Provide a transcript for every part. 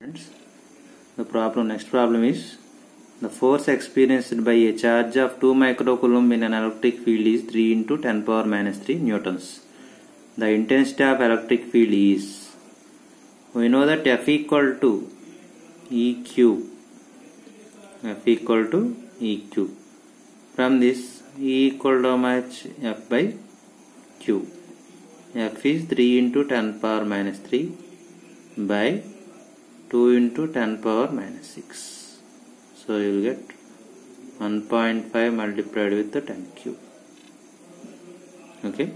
The next problem is the force experienced by a charge of 2 microcoulomb in an electric field is 3 into 10 power minus 3 newtons. The intensity of electric field is, we know that F equal to EQ. F equal to EQ. From this, E equal to how much? F by Q. F is 3 into 10 power minus 3 by 2 into 10 power minus 6. So you will get 1.5 multiplied with the 10 cube. Okay.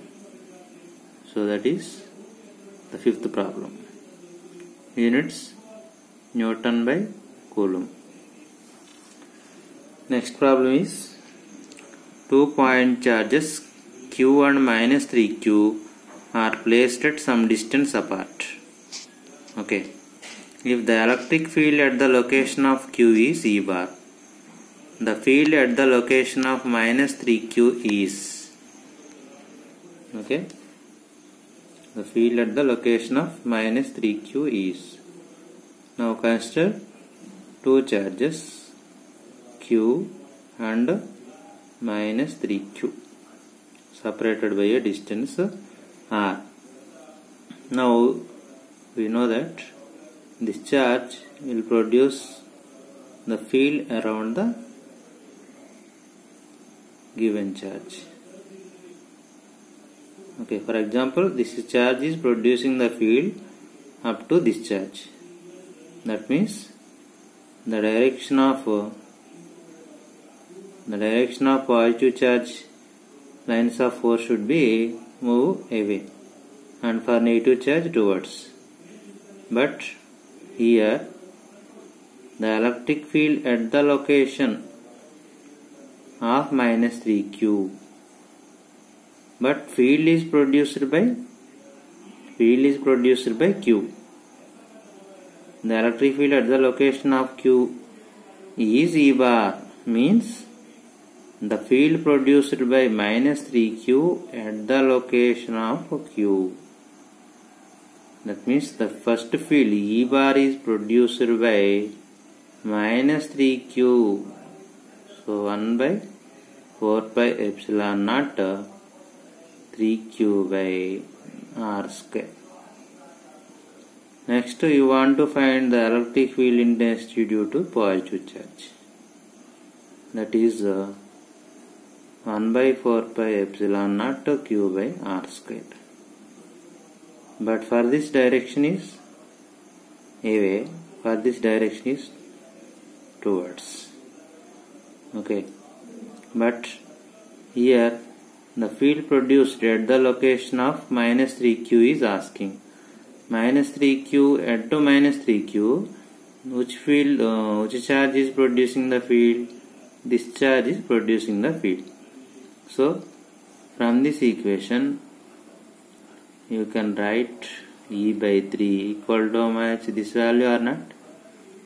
So that is the fifth problem. Units Newton by Coulomb. Next problem is 2 point charges Q1 minus 3Q are placed at some distance apart. Okay. If the electric field at the location of Q is E bar, the field at the location of minus 3Q is, okay, the field at the location of minus 3Q is. Now consider two charges Q and minus 3Q separated by a distance R. Now we know that this charge will produce the field around the given charge. Okay, for example, this charge is producing the field up to this charge. That means the direction of positive charge lines of force should be move away, and for negative charge towards. But here the electric field at the location of minus 3Q, but field is produced by Q. The electric field at the location of Q is E bar, means the field produced by minus 3Q at the location of Q. That means the first field E bar is produced by minus 3Q. So 1 by 4 pi epsilon naught 3Q by R square. Next you want to find the electric field intensity due to positive charge. That is 1 by 4 pi epsilon naught Q by R square. But for this direction is away, for this direction is towards. Okay. But here the field produced at the location of minus 3Q is asking. Minus 3Q at to minus 3Q, which charge is producing the field? This charge is producing the field. So from this equation you can write E by 3 equal to match this value or not?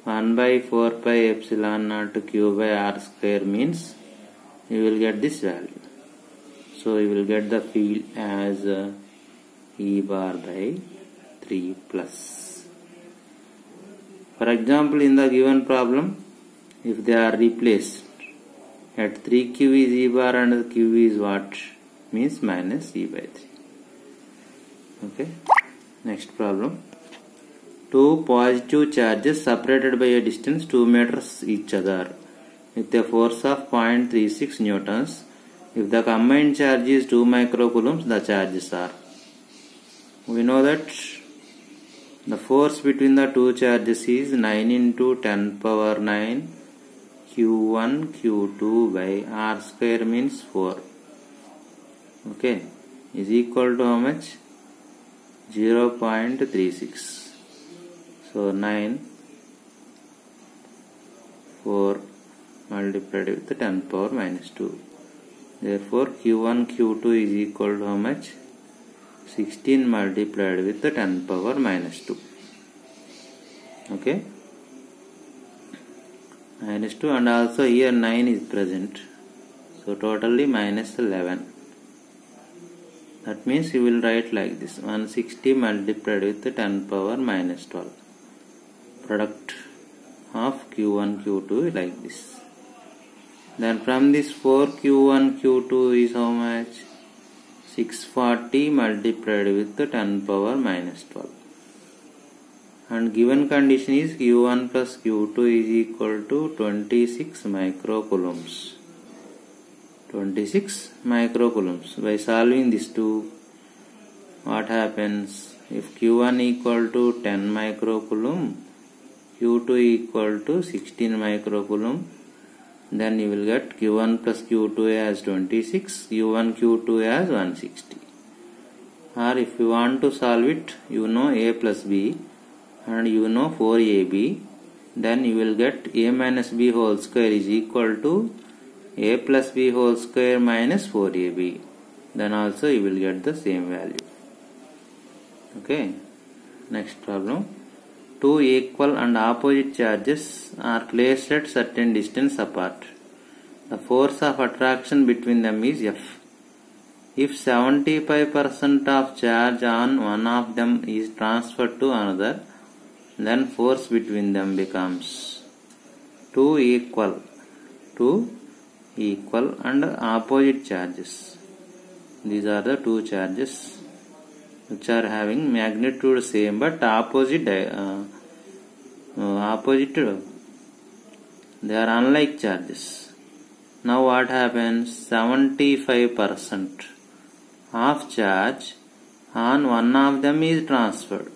1 by 4 pi epsilon naught Q by R square means you will get this value. So you will get the field as E bar by 3 plus. For example, in the given problem, if they are replaced, at 3Q is E bar and Q is what? Means minus E by 3. Okay. Next problem. Two positive charges separated by a distance 2 meters each other with a force of 0.36 newtons. If the combined charge is 2 microcoulombs, the charges are. We know that the force between the two charges is 9 into 10 power 9 Q1 Q2 by R square means 4. Okay. Is equal to how much? 0.36. So 9 4 multiplied with 10 power minus 2. Therefore Q1 Q2 is equal to how much? 16 multiplied with 10 power minus 2. Okay. Minus 2, and also here 9 is present. So totally minus 11. That means you will write like this: 160 multiplied with 10 power minus 12. product of Q1 Q2 like this. Then from this 4 Q1 Q2 is how much? 640 multiplied with 10 power minus 12. And given condition is Q1 plus Q2 is equal to 26 microcoulombs. 26 microcoulombs. By solving this two, what happens? If Q1 equal to 10 microcoulomb, Q2 equal to 16 microcoulomb, then you will get Q1 plus Q2 as 26, Q1 Q2 as 160. Or if you want to solve it, you know A plus B and you know 4AB, then you will get A minus B whole square is equal to A plus B whole square minus 4AB. Then also you will get the same value. Okay. Next problem. Two equal and opposite charges are placed at certain distance apart. The force of attraction between them is F. If 75% of charge on one of them is transferred to another, then force between them becomes two equal and opposite charges. These are the two charges which are having magnitude same but opposite. They are unlike charges. Now what happens? 75% of charge on one of them is transferred.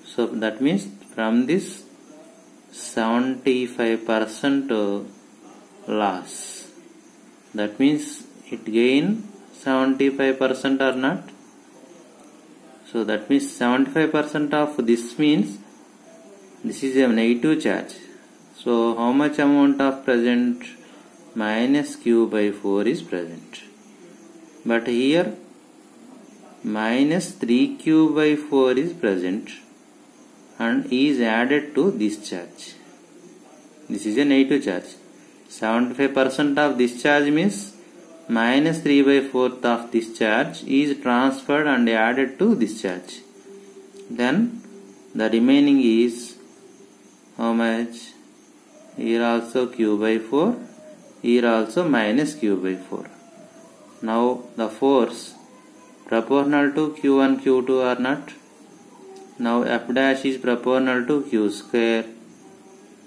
So that means from this 75% loss, that means it gain 75% or not. So that means 75% of this means this is a negative charge. So how much amount of present? Minus Q by 4 is present. But here minus 3Q by 4 is present and is added to this charge. This is a negative charge. 75% of this charge means minus 3 by 4th of this charge is transferred and added to this charge. Then the remaining is how much? Here also Q by 4, here also minus Q by 4. Now the force proportional to Q1 Q2 or not? Now F dash is proportional to Q square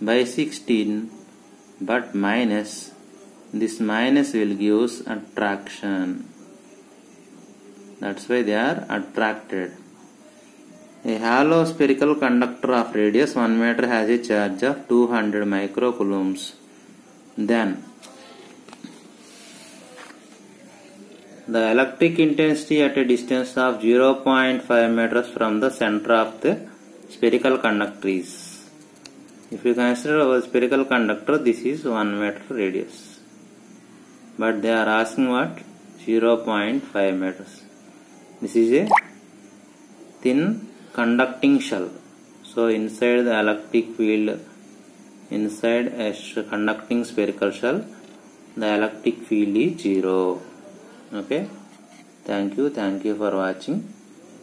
by 16, but minus, this minus will give attraction. That's why they are attracted. A hollow spherical conductor of radius 1 meter has a charge of 200 microcoulombs. Then the electric intensity at a distance of 0.5 meters from the center of the spherical conductor is. If you consider our spherical conductor, this is 1 meter radius. But they are asking what? 0.5 meters. This is a thin conducting shell. So inside the electric field, inside a conducting spherical shell, the electric field is 0. Okay. Thank you for watching.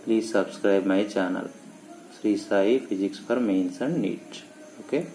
Please subscribe my channel Sri Sai Physics for Mains and NEET. Okay.